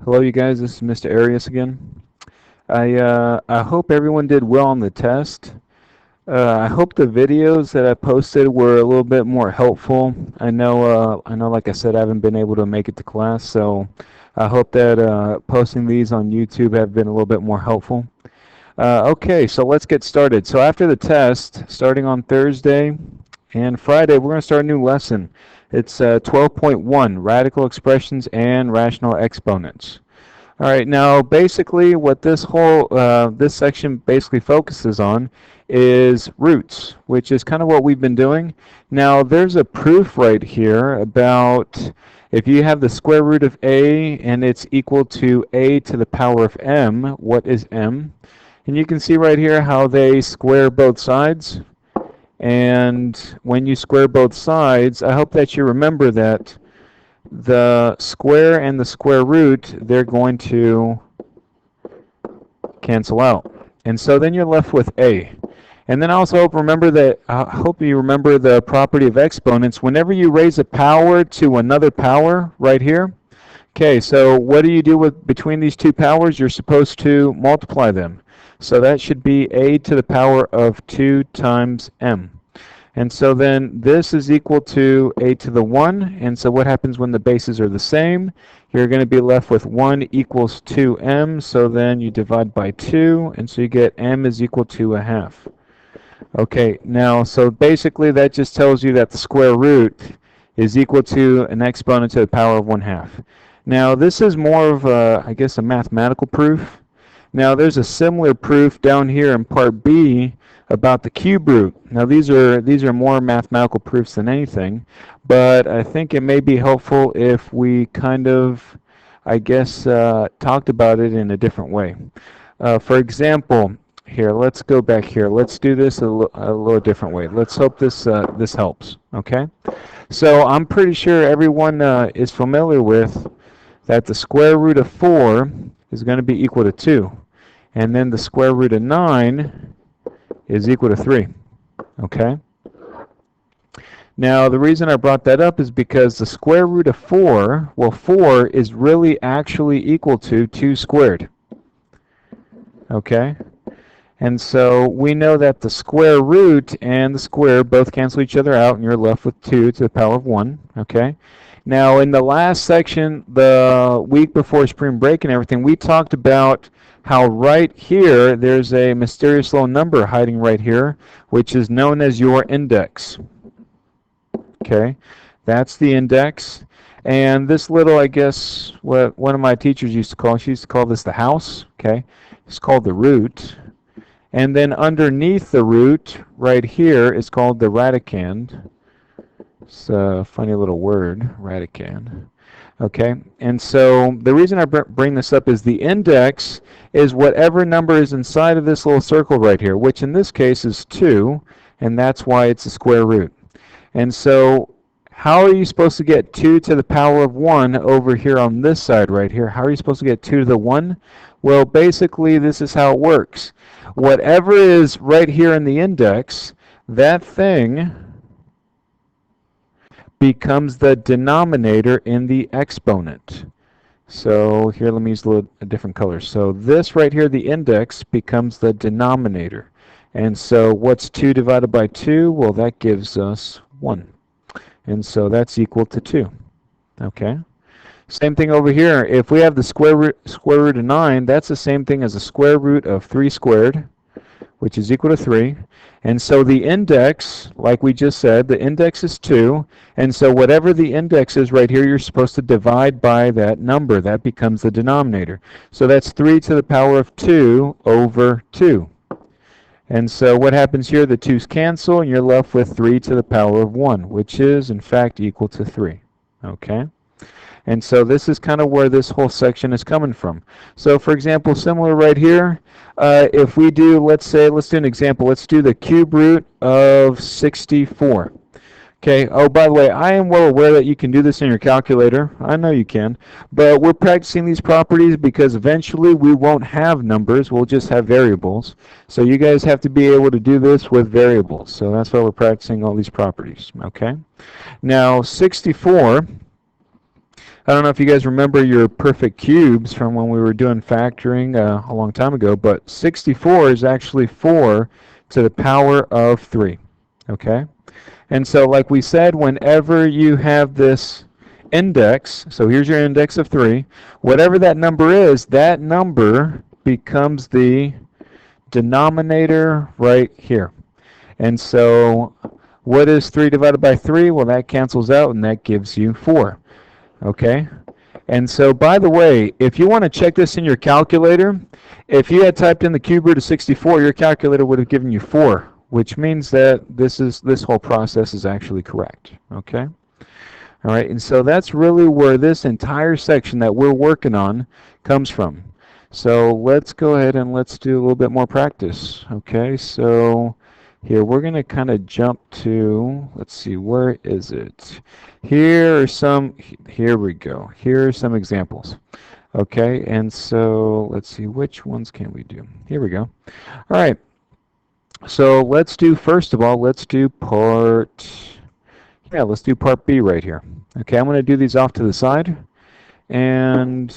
Hello, you guys. This is Mr. Arias again. I hope everyone did well on the test. I hope the videos that I posted were a little bit more helpful. I know, like I said, I haven't been able to make it to class, so I hope that posting these on YouTube have been a little bit more helpful. Okay, so let's get started. So after the test, starting on Thursday and Friday, we're going to start a new lesson. It's 12.1, Radical Expressions and Rational Exponents. All right, now basically what this section basically focuses on is roots, which is kind of what we've been doing. Now there's a proof right here about if you have the square root of a and it's equal to a to the power of m, what is m? And you can see right here how they square both sides. And when you square both sides, I hope that you remember that the square and the square root, they're going to cancel out. And so then you're left with a. And then also hope you remember the property of exponents. Whenever you raise a power to another power right here, okay, so what do you do between these two powers? You're supposed to multiply them. So that should be a to the power of 2 times m. And so then this is equal to a to the 1. And so what happens when the bases are the same? You're going to be left with 1 equals 2m. So then you divide by 2. And so you get m is equal to a half. Okay, now so basically that just tells you that the square root is equal to an exponent to the power of 1/2. Now this is more of a, I guess, a mathematical proof. Now there's a similar proof down here in part B about the cube root. Now these are more mathematical proofs than anything, but I think it may be helpful if we kind of, I guess, talked about it in a different way. For example, here, let's go back here. Let's do this a little different way. Let's hope this helps. Okay. So I'm pretty sure everyone is familiar with that the square root of 4 is going to be equal to 2. And then the square root of 9 is equal to 3. Okay? Now, the reason I brought that up is because the square root of 4, well, 4 is really actually equal to 2 squared. Okay? And so we know that the square root and the square both cancel each other out, and you're left with 2 to the power of 1. Okay? Now, in the last section, the week before spring break and everything, we talked about how right here there's a mysterious little number hiding right here, which is known as your index. Okay, that's the index. And this little, I guess, what one of my teachers used to call, she used to call this the house. Okay, it's called the root. And then underneath the root, right here, is called the radicand. It's a funny little word, radicand. Okay, and so the reason I bring this up is the index is whatever number is inside of this little circle right here, which in this case is 2, and that's why it's a square root. And so how are you supposed to get 2 to the power of 1 over here on this side right here? How are you supposed to get 2 to the 1? Well, basically this is how it works. Whatever is right here in the index, that thing becomes the denominator in the exponent. So here, let me use a different color. So this right here, the index, becomes the denominator. And so what's 2 divided by 2? Well, that gives us 1. And so that's equal to 2. Okay? Same thing over here. If we have the square root of 9, that's the same thing as the square root of 3 squared, which is equal to 3. And so the index, like we just said, the index is 2. And so whatever the index is right here, you're supposed to divide by that number. That becomes the denominator. So that's 3 to the power of 2 over 2. And so what happens here? The 2's cancel, and you're left with 3 to the power of 1, which is, in fact, equal to 3. Okay? And so this is kind of where this whole section is coming from. So for example, similar right here, if we do, let's do an example. Let's do the cube root of 64. Okay, oh, by the way, I am well aware that you can do this in your calculator. I know you can. But we're practicing these properties because eventually we won't have numbers. We'll just have variables. So you guys have to be able to do this with variables. So that's why we're practicing all these properties. Okay? Now, 64... I don't know if you guys remember your perfect cubes from when we were doing factoring a long time ago, but 64 is actually 4 to the power of 3. Okay? And so like we said, whenever you have this index, so here's your index of 3, whatever that number is, that number becomes the denominator right here. And so what is 3 divided by 3? Well, that cancels out, and that gives you 4. Okay? And so, by the way, if you want to check this in your calculator, if you had typed in the cube root of 64, your calculator would have given you 4, which means that this whole process is actually correct. Okay? All right, and so that's really where this entire section that we're working on comes from. So let's go ahead and let's do a little bit more practice. Okay, so here we're going to kind of jump to, let's see, where is it? Here we go. Here are some examples. Okay, and so let's see, which ones can we do? Here we go. All right, so let's do, first of all, let's do part B right here. Okay, I'm going to do these off to the side. And,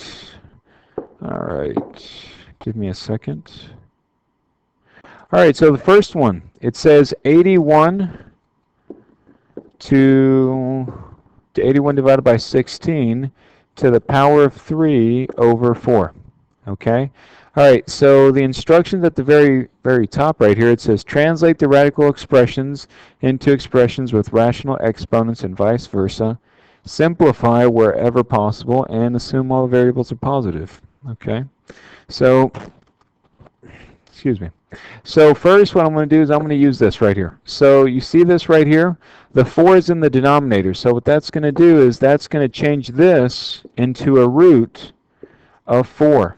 all right, give me a second. All right, so the first one, it says 81 to 81 divided by 16 to the power of 3 over 4. Okay? All right, so the instructions at the very top right here, it says translate the radical expressions into expressions with rational exponents and vice versa. Simplify wherever possible and assume all variables are positive. Okay? So, excuse me. So first what I'm going to do is I'm going to use this right here. So you see this right here? The 4 is in the denominator. So what that's going to do is that's going to change this into a root of 4.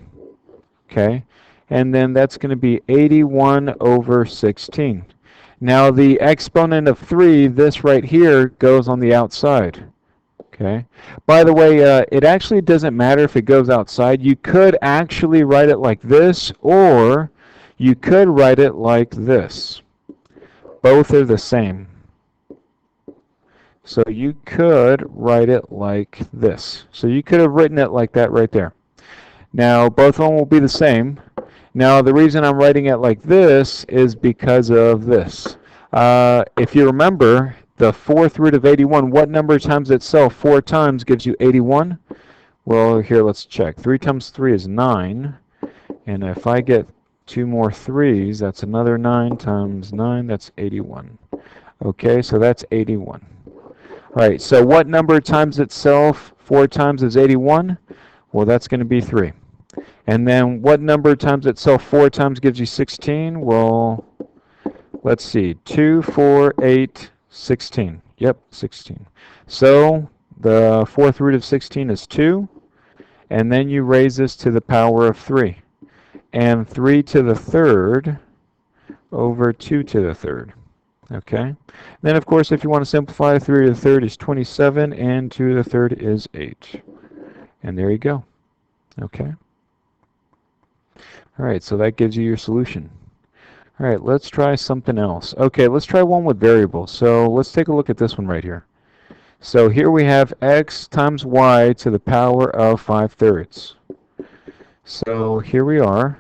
Okay? And then that's going to be 81 over 16. Now the exponent of 3, this right here, goes on the outside. Okay. By the way, it actually doesn't matter if it goes outside. You could actually write it like this, or you could write it like this. Both are the same. So you could write it like this. So you could have written it like that right there. Now, both of them will be the same. Now, the reason I'm writing it like this is because of this. If you remember, the 4th root of 81, what number times itself 4 times gives you 81? Well, here, let's check. 3 times 3 is 9. And if I get 2 more 3s, that's another 9 times 9, that's 81. Okay, so that's 81. All right, so what number times itself 4 times is 81? Well, that's going to be 3. And then what number times itself 4 times gives you 16? Well, let's see. 2, 4, 8, 16. Yep, 16. So the 4th root of 16 is 2. And then you raise this to the power of 3. And 3 to the 3rd over 2 to the 3rd. Okay? Then, of course, if you want to simplify, 3 to the 3rd is 27, and 2 to the 3rd is 8. And there you go. Okay? All right, so that gives you your solution. All right, let's try something else. Okay, let's try one with variables. So let's take a look at this one right here. So here we have x times y to the power of 5/3. So here we are.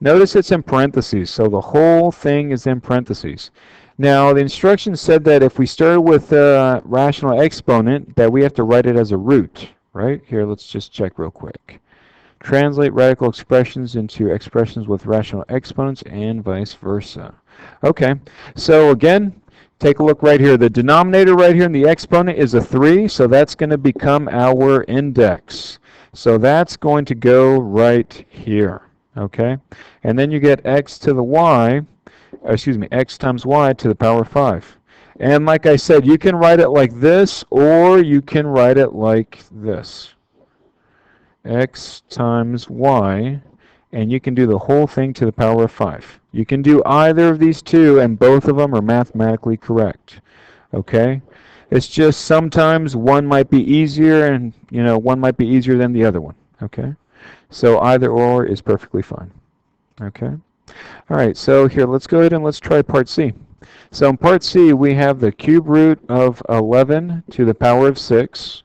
Notice it's in parentheses, so the whole thing is in parentheses. Now, the instructions said that if we started with a rational exponent, that we have to write it as a root, right? Here, let's just check real quick. Translate radical expressions into expressions with rational exponents and vice versa. Okay, so again, take a look right here. The denominator right here in the exponent is a 3, so that's going to become our index. So that's going to go right here, okay? And then you get x to the y, x times y to the power 5. And like I said, you can write it like this, or you can write it like this. X times y, and you can do the whole thing to the power of 5. You can do either of these two, and both of them are mathematically correct. Okay? It's just sometimes one might be easier, and one might be easier than the other one. Okay? So either or is perfectly fine. Okay? All right, so here, let's go ahead and let's try part C. So in part C, we have the cube root of 11 to the power of 6.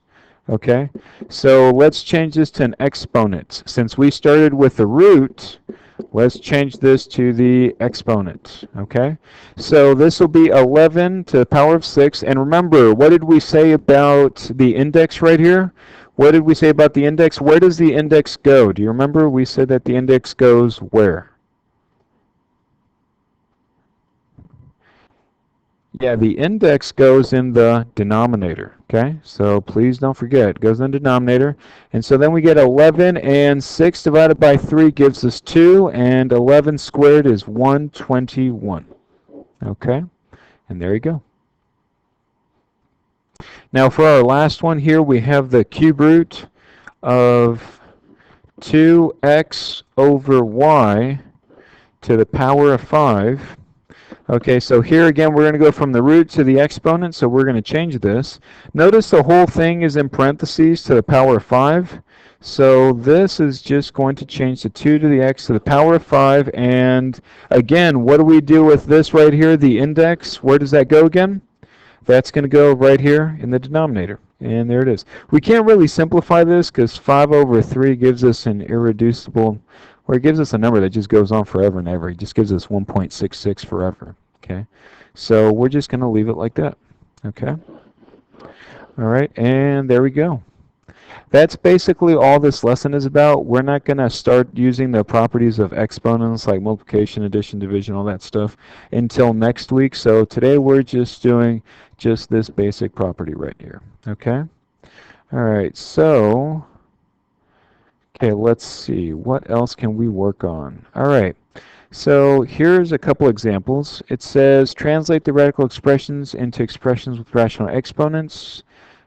Okay, so let's change this to an exponent. Since we started with the root, let's change this to the exponent. Okay, so this will be 11 to the power of 6. And remember, what did we say about the index right here? What did we say about the index? Where does the index go? Do you remember? We said that the index goes where? Yeah, the index goes in the denominator, okay? So please don't forget, it goes in the denominator. And so then we get 11, and 6 divided by 3 gives us 2, and 11 squared is 121, okay? And there you go. Now for our last one here, we have the cube root of 2x over y to the power of 5. Okay, so here again we're going to go from the root to the exponent, so we're going to change this. Notice the whole thing is in parentheses to the power of 5. So this is just going to change the 2 to the x to the power of 5. And again, what do we do with this right here, the index? Where does that go again? That's going to go right here in the denominator. And there it is. We can't really simplify this because 5 over 3 gives us an irreducible, or it gives us a number that just goes on forever and ever. It just gives us 1.66 forever. Okay, so we're just going to leave it like that. Okay. All right, and there we go. That's basically all this lesson is about. We're not going to start using the properties of exponents like multiplication, addition, division, all that stuff until next week. So today we're just doing just this basic property right here. Okay? All right, so, okay, let's see. What else can we work on? All right. So here's a couple examples. It says translate the radical expressions into expressions with rational exponents,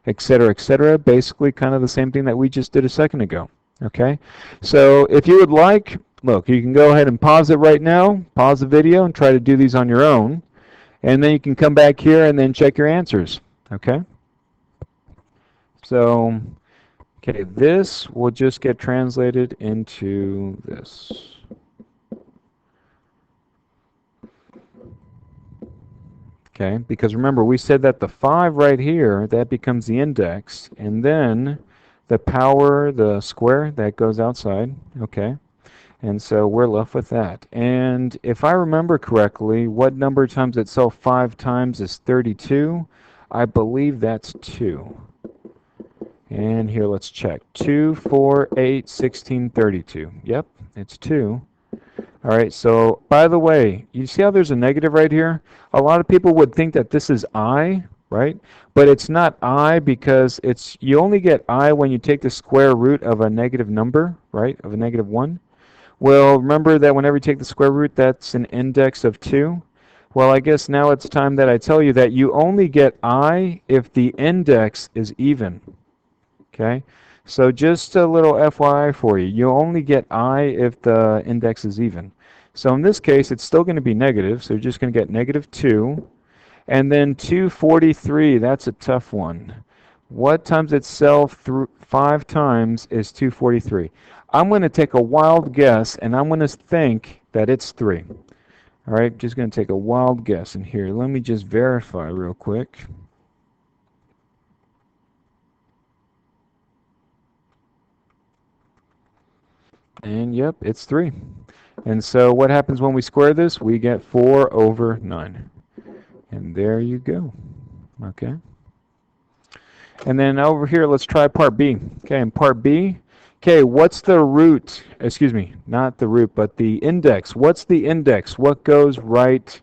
etc., etc. Basically kind of the same thing that we just did a second ago. Okay? So if you would like, look, you can go ahead and pause it right now, pause the video, and try to do these on your own. And then you can come back here and then check your answers. Okay? So, okay, this will just get translated into this. Okay, because remember we said that the 5 right here, that becomes the index, and then the power, the square, that goes outside. Okay, and so we're left with that. And if I remember correctly, what number times itself 5 times is 32? I believe that's 2. And here, let's check. 2, 4, 8, 16, 32. Yep, it's 2. All right, so by the way, you see how there's a negative right here? A lot of people would think that this is I, right? But it's not I because it's you only get I when you take the square root of a negative number, right? Of a negative 1. Well, remember that whenever you take the square root, that's an index of 2. Well, I guess now it's time that I tell you that you only get I if the index is even. Okay? So just a little FYI for you. You only get I if the index is even. So in this case, it's still going to be negative, so you're just going to get negative 2. And then 243, that's a tough one. What times itself through 5 times is 243? I'm going to take a wild guess, and I'm going to think that it's 3. All right, just going to take a wild guess. And here, let me just verify real quick. And yep, it's 3. And so what happens when we square this? We get 4 over 9. And there you go. Okay. And then over here, let's try part B. Okay, in part B, okay, what's the root? Excuse me, not the root, but the index. What's the index? What goes right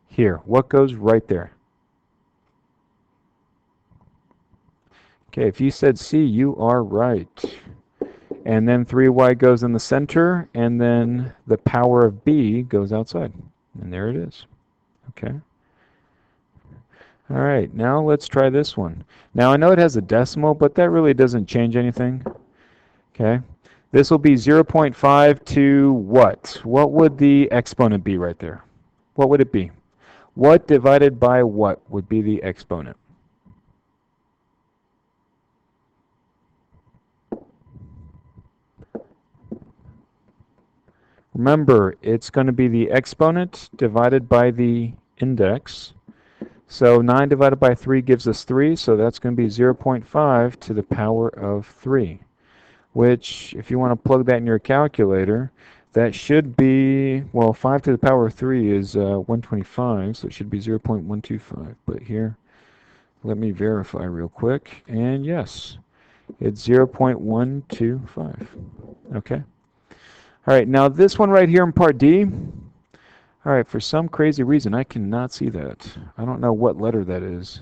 here? What goes right there? Okay, if you said C, you are right. And then 3y goes in the center, and then the power of b goes outside. And there it is. Okay. All right, now let's try this one. Now I know it has a decimal, but that really doesn't change anything. Okay. This will be 0.5 to what? What would the exponent be right there? What would it be? What divided by what would be the exponent? Remember, it's going to be the exponent divided by the index. So 9 divided by 3 gives us 3, so that's going to be 0.5 to the power of 3, which, if you want to plug that in your calculator, that should be, well, 5 to the power of 3 is 125, so it should be 0.125. But here, let me verify real quick, and yes, it's 0.125. Okay. All right, now this one right here in part D, all right, for some crazy reason, I cannot see that. I don't know what letter that is.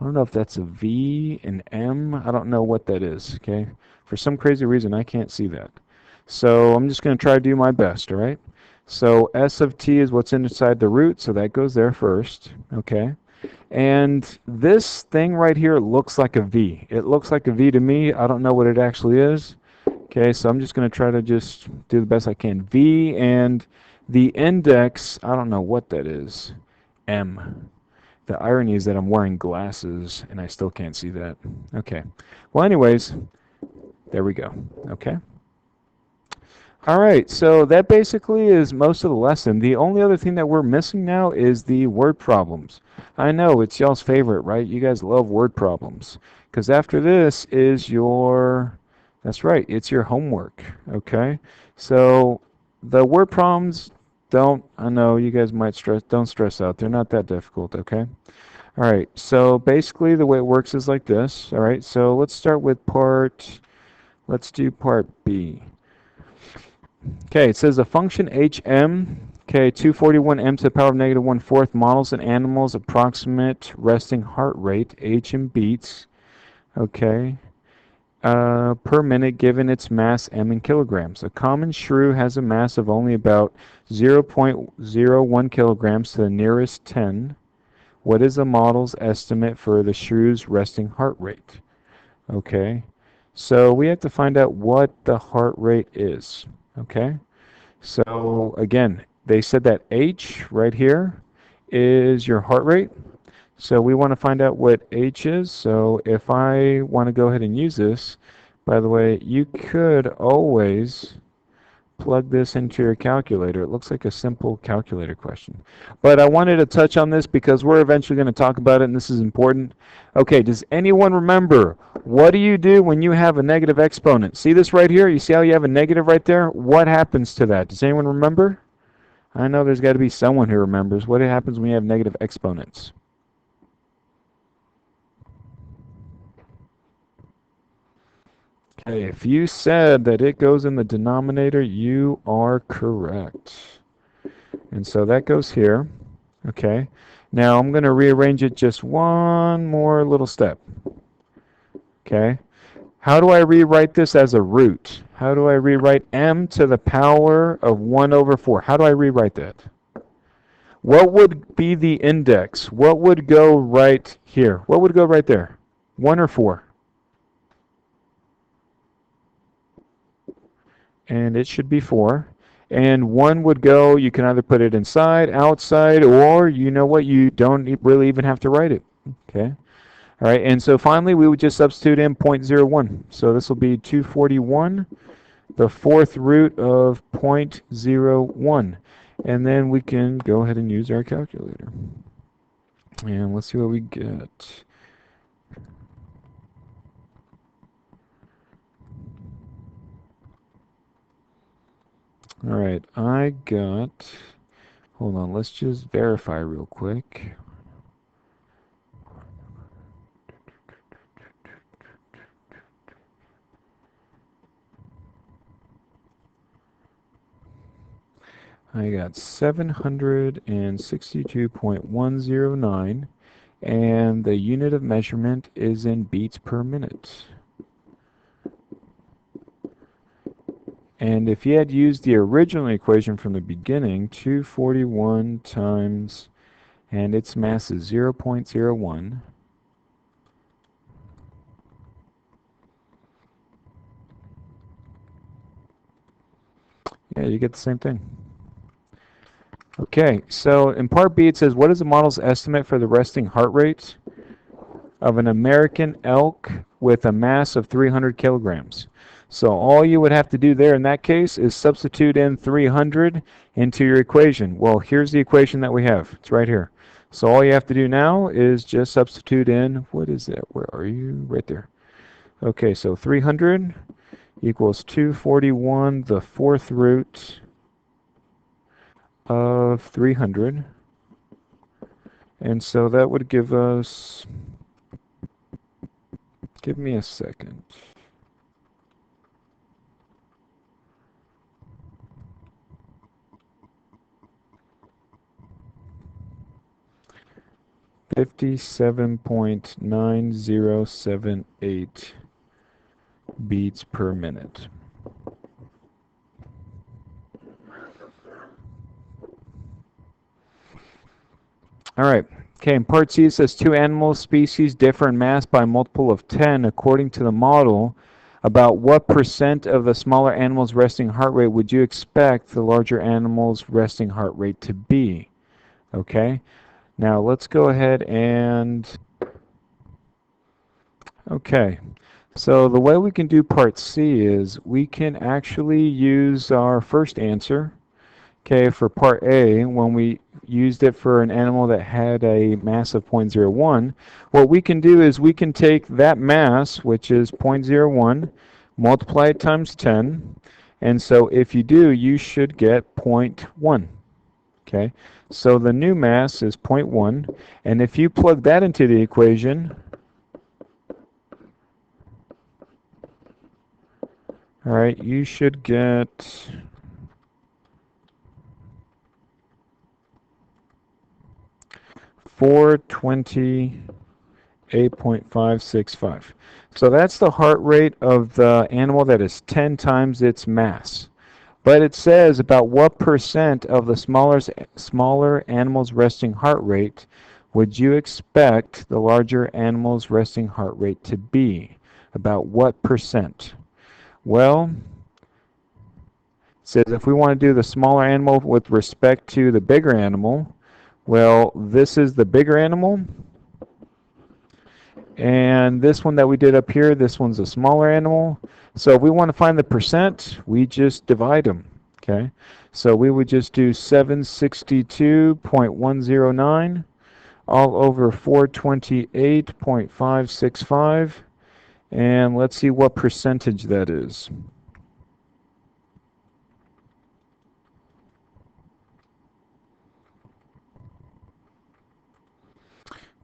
I don't know if that's a V, an M. I don't know what that is, okay? For some crazy reason, I can't see that. So I'm just going to try to do my best, all right? So S of t is what's inside the root, so that goes there first, okay? And this thing right here looks like a V. It looks like a V to me. I don't know what it actually is. Okay, so I'm just going to try to just do the best I can. V, and the index, I don't know what that is. M. The irony is that I'm wearing glasses and I still can't see that. Okay. Well, anyways, there we go. Okay. All right, so that basically is most of the lesson. The only other thing that we're missing now is the word problems. I know, it's y'all's favorite, right? You guys love word problems. Because after this is your, that's right, it's your homework, okay? So the word problems, I know you guys might don't stress out. They're not that difficult, okay? All right, so basically the way it works is like this. All right, so let's start with let's do part B. Okay, it says a function hm, okay, 241 m to the power of negative 1/4 models in animals approximate resting heart rate, h in beats, okay, per minute given its mass m in kilograms. A common shrew has a mass of only about 0.01 kilograms to the nearest 10. What is the model's estimate for the shrew's resting heart rate? Okay, so we have to find out what the heart rate is. Okay, so again, they said that H right here is your heart rate. So we want to find out what H is. So if I want to go ahead and use this, by the way, you could always plug this into your calculator. It looks like a simple calculator question. But I wanted to touch on this because we're eventually going to talk about it, and this is important. Okay, does anyone remember, what do you do when you have a negative exponent? See this right here? You see how you have a negative right there? What happens to that? Does anyone remember? I know there's got to be someone who remembers. What happens when you have negative exponents? Okay, if you said that it goes in the denominator, you are correct. And so that goes here. Okay. Now I'm going to rearrange it just one more little step. Okay. How do I rewrite this as a root? How do I rewrite m to the power of 1/4? How do I rewrite that? What would be the index? What would go right here? What would go right there? 1 or 4? And it should be 4. And 1 would go, you can either put it inside, outside, or you know what, you don't really even have to write it. Okay. All right, and so finally we would just substitute in 0.01. So this will be 241, the fourth root of 0.01. And then we can go ahead and use our calculator. And let's see what we get. All right, I got, hold on, let's just verify real quick. I got 762.109, and the unit of measurement is in beats per minute. And if you had used the original equation from the beginning, 241 times, and its mass is 0.01, yeah, you get the same thing. Okay, so in part B it says, what is the model's estimate for the resting heart rate of an American elk with a mass of 300 kilograms? So all you would have to do there in that case is substitute in 300 into your equation. Well, here's the equation that we have. It's right here. So all you have to do now is just substitute in, what is that? Where are you? Right there. Okay, so 300 equals 241, the fourth root of 300. And so that would give us, give me a second. $57.9078 beats per minute. All right. Okay, in part C it says two animal species differ in mass by a multiple of 10 according to the model. About what percent of the smaller animal's resting heart rate would you expect the larger animal's resting heart rate to be? Okay, now let's go ahead and, okay, so the way we can do part C is we can actually use our first answer. Okay, for part A, when we used it for an animal that had a mass of 0.01, what we can do is we can take that mass, which is 0.01, multiply it times 10, and so if you do, you should get 0.1. Okay, so the new mass is 0.1, and if you plug that into the equation, all right, you should get 428.565. So that's the heart rate of the animal that is 10 times its mass. But it says about what percent of the smaller animal's resting heart rate would you expect the larger animal's resting heart rate to be? About what percent? Well, it says if we want to do the smaller animal with respect to the bigger animal, well, this is the bigger animal, and this one that we did up here, this one's a smaller animal. So if we want to find the percent, we just divide them, okay? So we would just do 762.109 all over 428.565, and let's see what percentage that is.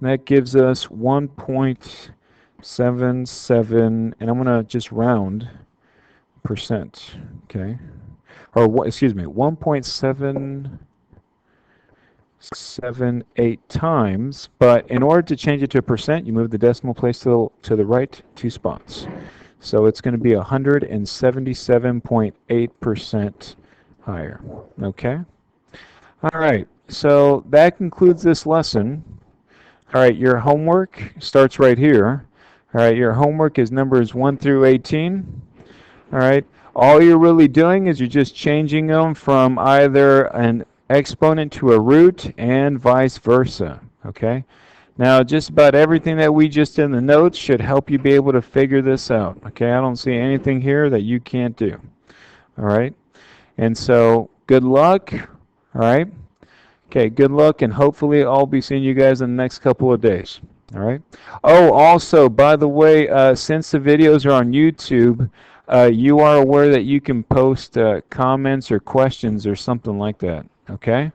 That gives us 1.77, and I'm going to just round percent, okay? Or excuse me, 1.778 times, but in order to change it to a percent, you move the decimal place to the right 2 spots. So it's going to be 177.8% higher, okay? All right, so that concludes this lesson. All right, your homework starts right here. All right, your homework is numbers 1 through 18. All right, all you're really doing is you're just changing them from either an exponent to a root and vice versa. Okay, now just about everything that we just did in the notes should help you be able to figure this out. Okay, I don't see anything here that you can't do. All right, and so good luck. All right. Okay, good luck, and hopefully I'll be seeing you guys in the next couple of days. All right. Oh, also, by the way, since the videos are on YouTube, you are aware that you can post comments or questions or something like that. Okay.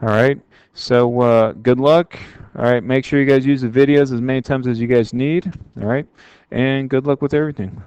All right. So good luck. All right. Make sure you guys use the videos as many times as you guys need. All right. And good luck with everything.